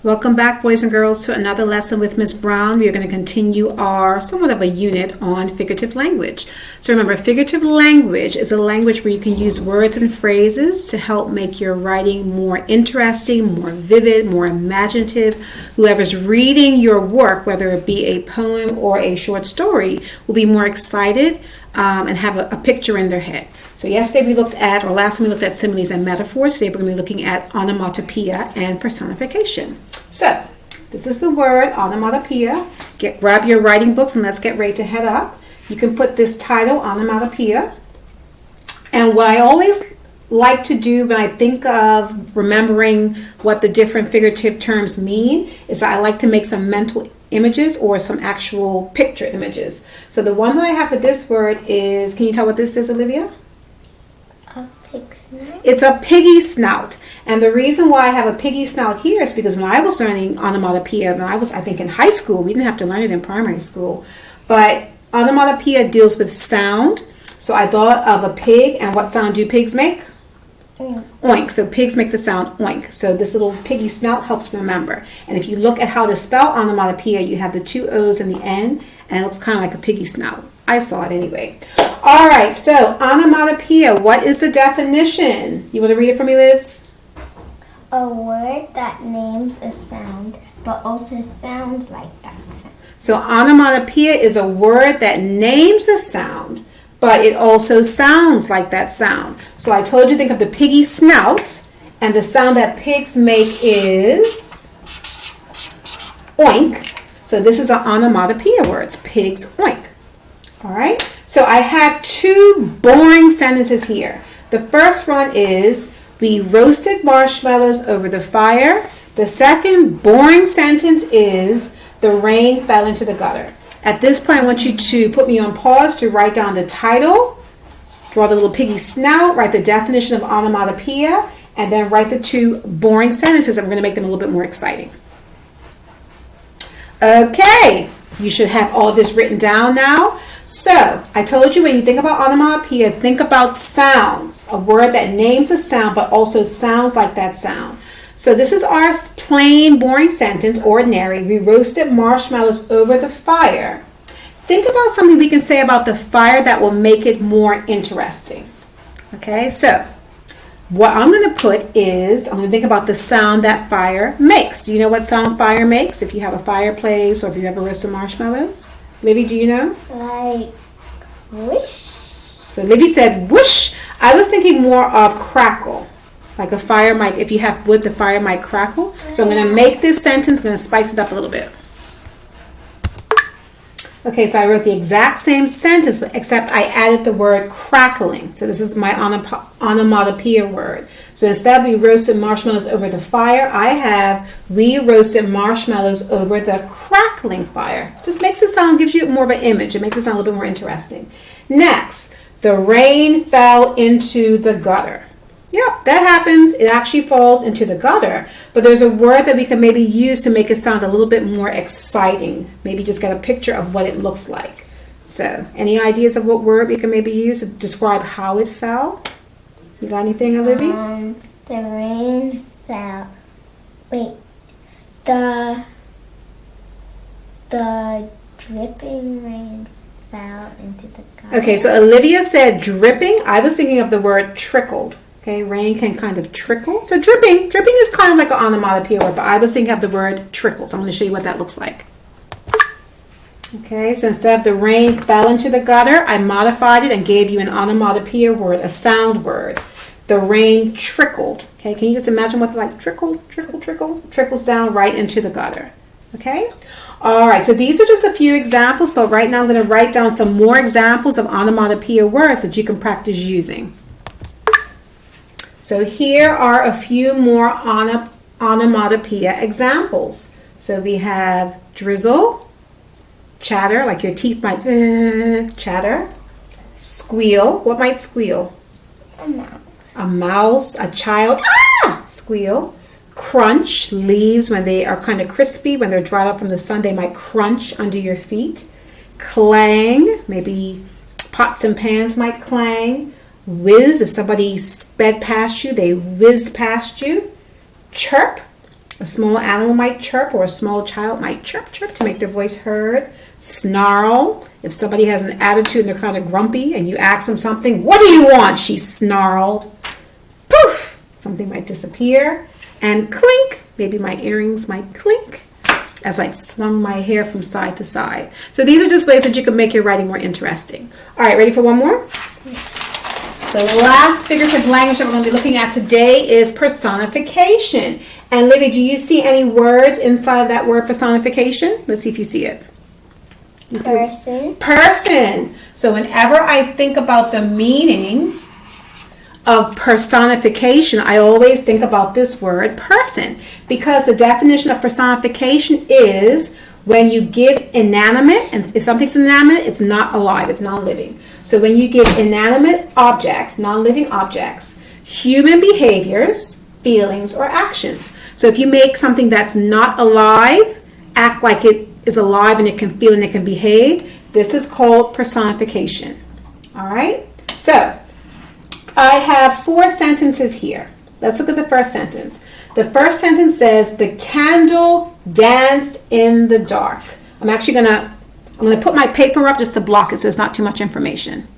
Welcome back, boys and girls, to another lesson with Miss Brown. We are going to continue our somewhat of a unit on figurative language. So remember, figurative language is a language where you can use words and phrases to help make your writing more interesting, more vivid, more imaginative. Whoever's reading your work, whether it be a poem or a short story, will be more excited and have a picture in their head. So last time we looked at similes and metaphors. Today we're going to be looking at onomatopoeia and personification. So this is the word onomatopoeia. Grab your writing books and let's get ready to head up. You can put this title, onomatopoeia. And what I always like to do when I think of remembering what the different figurative terms mean is I like to make some mental images or some actual picture images. So the one that I have for this word is, can you tell what this is, Olivia? A pig snout? It's a piggy snout. And the reason why I have a piggy snout here is because when I was learning onomatopoeia, when I was, I think, in high school, we didn't have to learn it in primary school, but onomatopoeia deals with sound. So I thought of a pig, and what sound do pigs make? Oink. Oink. So pigs make the sound oink. So this little piggy snout helps remember. And if you look at how to spell onomatopoeia, you have the two O's in the end, and it looks kind of like a piggy snout. I saw it anyway. All right, so onomatopoeia, what is the definition? You want to read it for me, Liz? A word that names a sound, but also sounds like that sound. So onomatopoeia is a word that names a sound, but it also sounds like that sound. So I told you to think of the piggy snout, and the sound that pigs make is oink. So this is an onomatopoeia word. It's pigs oink. All right. So I have two boring sentences here. The first one is, we roasted marshmallows over the fire. The second boring sentence is, the rain fell into the gutter. At this point, I want you to put me on pause to write down the title, draw the little piggy snout, write the definition of onomatopoeia, and then write the two boring sentences. I'm going to make them a little bit more exciting. Okay, you should have all of this written down now. So, I told you when you think about onomatopoeia, think about sounds, a word that names a sound but also sounds like that sound. So this is our plain, boring sentence, ordinary. We roasted marshmallows over the fire. Think about something we can say about the fire that will make it more interesting. Okay, so what I'm going to put is, I'm going to think about the sound that fire makes. Do you know what sound fire makes? If you have a fireplace or if you ever roasted marshmallows? Livy, do you know? Like whoosh. So Livy said whoosh. I was thinking more of crackle. Like a fire might, if you have wood, the fire might crackle. So I'm going to make this sentence, I'm going to spice it up a little bit. Okay, so I wrote the exact same sentence, except I added the word crackling. So this is my onomatopoeia word. So instead of we roasted marshmallows over the fire, I have we roasted marshmallows over the crackling fire. Just makes it sound, gives you more of an image. It makes it sound a little bit more interesting. Next, the rain fell into the gutter. Yep, that happens. It actually falls into the gutter. But there's a word that we can maybe use to make it sound a little bit more exciting. Maybe just get a picture of what it looks like. So, any ideas of what word we can maybe use to describe how it fell? You got anything, Olivia? The rain fell. Wait. The dripping rain fell into the gutter. Okay, so Olivia said dripping. I was thinking of the word trickled. Okay, rain can kind of trickle. So dripping is kind of like an onomatopoeia word, but I was thinking of the word trickle. So I'm going to show you what that looks like. Okay, so instead of the rain fell into the gutter, I modified it and gave you an onomatopoeia word, a sound word. The rain trickled. Okay, can you just imagine what's like trickle, trickle, trickle? Trickles down right into the gutter. Okay? All right, so these are just a few examples, but right now I'm going to write down some more examples of onomatopoeia words that you can practice using. So here are a few more onomatopoeia examples. So we have drizzle, chatter, like your teeth might chatter, squeal. What might squeal? A mouse. A mouse, a child, squeal. Crunch, leaves when they are kind of crispy, when they're dried out from the sun, they might crunch under your feet. Clang, maybe pots and pans might clang. Whiz, if somebody sped past you, they whizzed past you. Chirp, A small animal might chirp, or a small child might chirp, chirp to make their voice heard. Snarl. If somebody has an attitude and they're kind of grumpy and you ask them something, what do you want? She snarled. Poof! Something might disappear. And clink. Maybe my earrings might clink as I swung my hair from side to side. So these are just ways that you can make your writing more interesting. All right, ready for one more? The last figurative language that we're going to be looking at today is personification. And Livy, do you see any words inside of that word personification? Let's see if you see it. You see Person. Person. So whenever I think about the meaning of personification, I always think about this word person, because the definition of personification is when you give inanimate, and if something's inanimate, it's not alive, it's not living. So when you give inanimate objects, non-living objects, human behaviors, feelings, or actions. So if you make something that's not alive act like it is alive and it can feel and it can behave, this is called personification. All right? So I have 4 sentences here. Let's look at the first sentence. The first sentence says, the candle danced in the dark. I'm going to put my paper up just to block it so it's not too much information.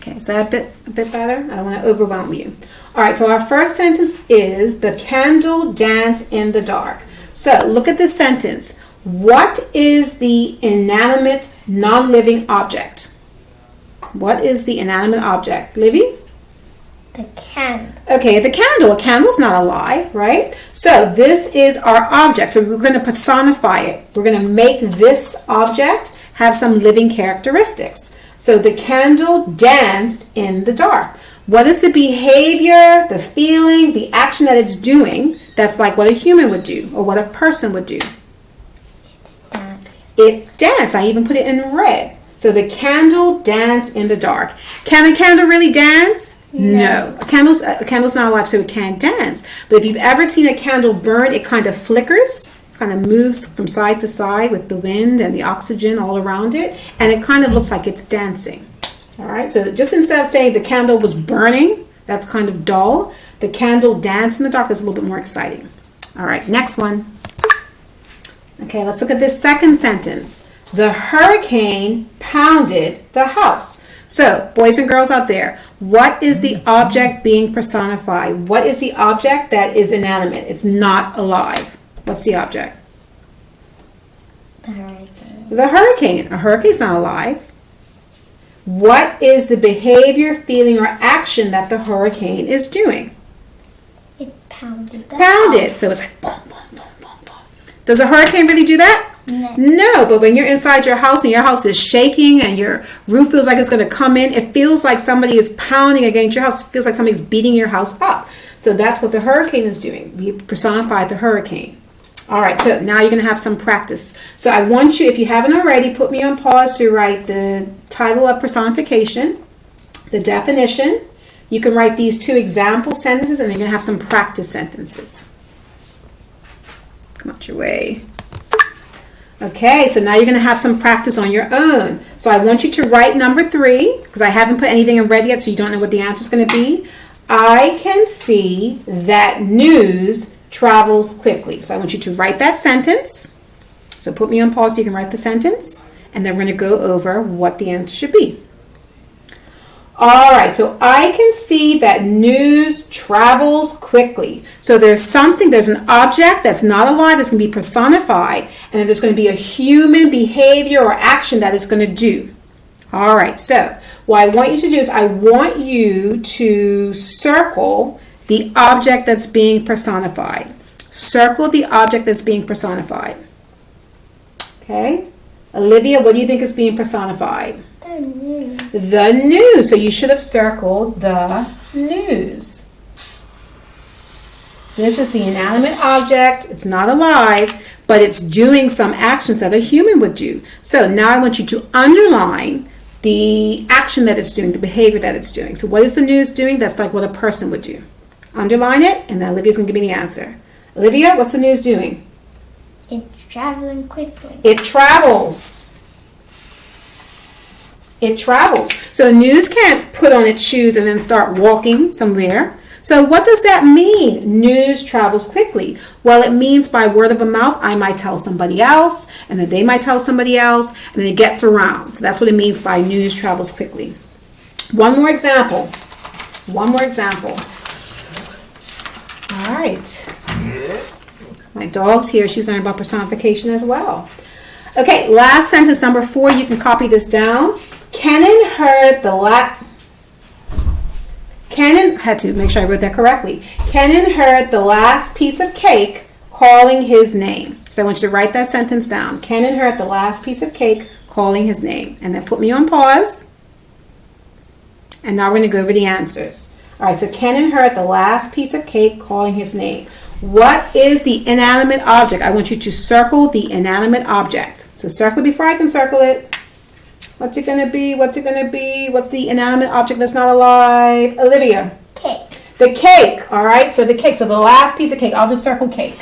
Okay, is that a bit better? I don't want to overwhelm you. All right, so our first sentence is, the candle danced in the dark. So look at this sentence. What is the inanimate, non-living object? What is the inanimate object? Livy? The candle. Okay, the candle. A candle's not alive, right? So this is our object. So we're going to personify it. We're going to make this object have some living characteristics. So the candle danced in the dark. What is the behavior, the feeling, the action that it's doing that's like what a human would do or what a person would do? Dance. It danced. I even put it in red. So the candle danced in the dark. Can a candle really dance? No. A candle's not alive, so it can't dance. But if you've ever seen a candle burn, it kind of flickers, kind of moves from side to side with the wind and the oxygen all around it, and it kind of looks like it's dancing. All right, so just instead of saying the candle was burning, that's kind of dull, the candle danced in the dark is a little bit more exciting. All right, next one. Okay, let's look at this second sentence. The hurricane pounded the house. So, boys and girls out there, what is the object being personified? What is the object that is inanimate? It's not alive. What's the object? The hurricane. The hurricane. A hurricane's not alive. What is the behavior, feeling, or action that the hurricane is doing? It pounded the Pounded. house. So it's like boom, boom, boom, boom, boom. Does a hurricane really do that? No, but when you're inside your house and your house is shaking and your roof feels like it's going to come in, it feels like somebody is pounding against your house. It feels like somebody's beating your house up. So that's what the hurricane is doing. We personified the hurricane. All right, so now you're going to have some practice. So I want you, if you haven't already, put me on pause to write the title of personification, the definition. You can write these 2 example sentences, and you're going to have some practice sentences. Come out your way. Okay, so now you're going to have some practice on your own. So I want you to write number 3, because I haven't put anything in red yet, so you don't know what the answer is going to be. I can see that news travels quickly. So I want you to write that sentence. So put me on pause so you can write the sentence, and then we're going to go over what the answer should be. All right, so I can see that news travels quickly. So there's an object that's not alive that's going to be personified, and then there's going to be a human behavior or action that it's going to do. All right, so what I want you to do is I want you to circle the object that's being personified. Circle the object that's being personified. Okay? Olivia, what do you think is being personified? The news. The news. So you should have circled the news. This is the inanimate object. It's not alive, but it's doing some actions that a human would do. So now I want you to underline the action that it's doing, the behavior that it's doing. So what is the news doing? That's like what a person would do. Underline it, and then Olivia's going to give me the answer. Olivia, what's the news doing? It's traveling quickly. It travels. It travels. So news can't put on its shoes and then start walking somewhere. So what does that mean? News travels quickly. Well, it means by word of mouth, I might tell somebody else, and then they might tell somebody else, and then it gets around. So that's what it means by news travels quickly. One more example. One more example. All right. My dog's here. She's learning about personification as well. Okay, last sentence, number 4. You can copy this down. Kenan heard the Kenan, had to make sure I wrote that correctly. Kenan heard the last piece of cake calling his name. So I want you to write that sentence down. Kenan heard the last piece of cake calling his name. And then put me on pause. And now we're going to go over the answers. All right, so Kenan heard the last piece of cake calling his name. What is the inanimate object? I want you to circle the inanimate object. So circle before I can circle it. What's it going to be? What's it going to be? What's the inanimate object that's not alive? Olivia. Cake. The cake. All right, so the cake. So the last piece of cake. I'll just circle cake.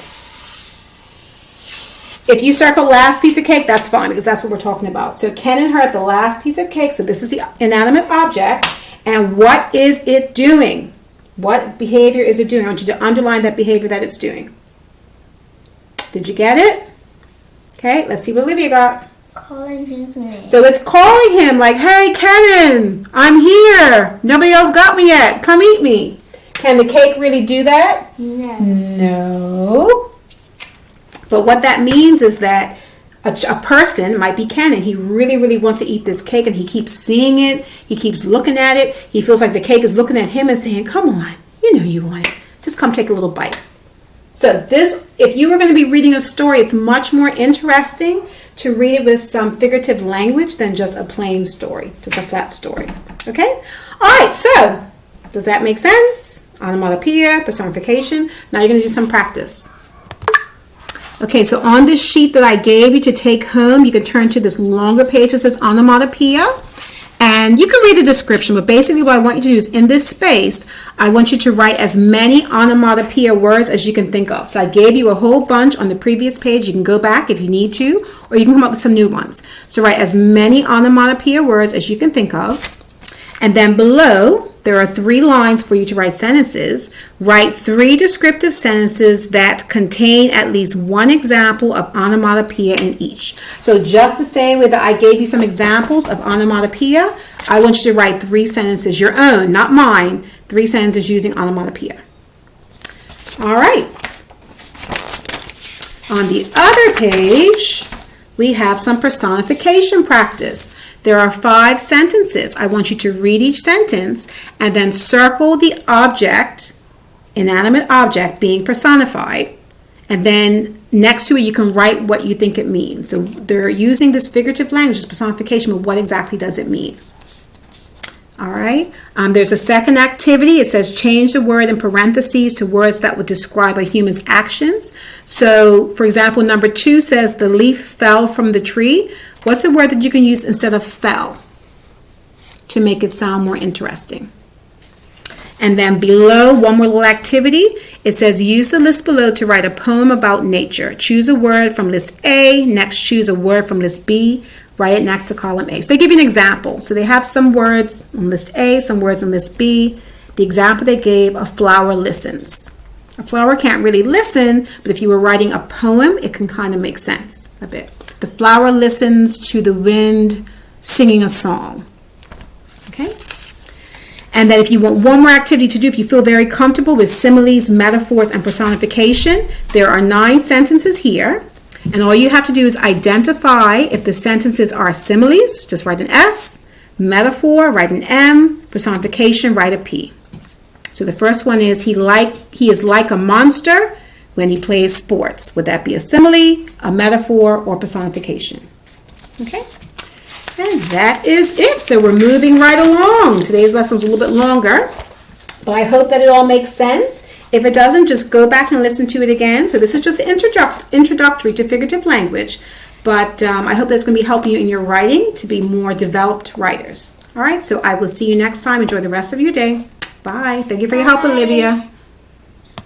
If you circle last piece of cake, that's fine because that's what we're talking about. So Kenan heard the last piece of cake. So this is the inanimate object. And what is it doing? What behavior is it doing? I want you to underline that behavior that it's doing. Did you get it? Okay, let's see what Olivia got. Calling his name. So it's calling him like, hey, Kenan, I'm here. Nobody else got me yet. Come eat me. Can the cake really do that? No. No. But what that means is that a person might be Kenan. He really, really wants to eat this cake and he keeps seeing it. He keeps looking at it. He feels like the cake is looking at him and saying, come on, you know you want it. Just come take a little bite. So this, if you were going to be reading a story, it's much more interesting to read it with some figurative language than just a plain story, just a flat story. Okay? All right, so does that make sense? Onomatopoeia, personification. Now you're going to do some practice. Okay, so on this sheet that I gave you to take home, you can turn to this longer page that says onomatopoeia. And you can read the description, but basically what I want you to do is in this space, I want you to write as many onomatopoeia words as you can think of. So I gave you a whole bunch on the previous page. You can go back if you need to, or you can come up with some new ones. So write as many onomatopoeia words as you can think of. And then below, there are 3 lines for you to write sentences. Write 3 descriptive sentences that contain at least one example of onomatopoeia in each. So just the same way that I gave you some examples of onomatopoeia, I want you to write 3 sentences, your own, not mine, 3 sentences using onomatopoeia. All right. On the other page, we have some personification practice. There are 5 sentences. I want you to read each sentence and then circle the object, inanimate object being personified. And then next to it, you can write what you think it means. So they're using this figurative language, this personification, but what exactly does it mean? All right. There's a second activity. It says change the word in parentheses to words that would describe a human's actions. So, for example, number 2 says the leaf fell from the tree. What's a word that you can use instead of fell to make it sound more interesting? And then below, one more little activity. It says use the list below to write a poem about nature. Choose a word from list A. Next, choose a word from list B. Write it next to column A. So they give you an example. So they have some words on list A, some words on list B. The example they gave, a flower listens. A flower can't really listen, but if you were writing a poem, it can kind of make sense a bit. The flower listens to the wind singing a song. Okay? And then if you want one more activity to do, if you feel very comfortable with similes, metaphors, and personification, there are 9 sentences here. And all you have to do is identify if the sentences are similes, just write an S, metaphor, write an M, personification, write a P. So the first one is he is like a monster when he plays sports. Would that be a simile, a metaphor, or personification? Okay. And that is it. So we're moving right along. Today's lesson was a little bit longer, but I hope that it all makes sense. If it doesn't, just go back and listen to it again. So this is just introductory to figurative language, but I hope that's going to be helping you in your writing to be more developed writers. All right, so I will see you next time. Enjoy the rest of your day. Bye. Thank you for your help, Olivia.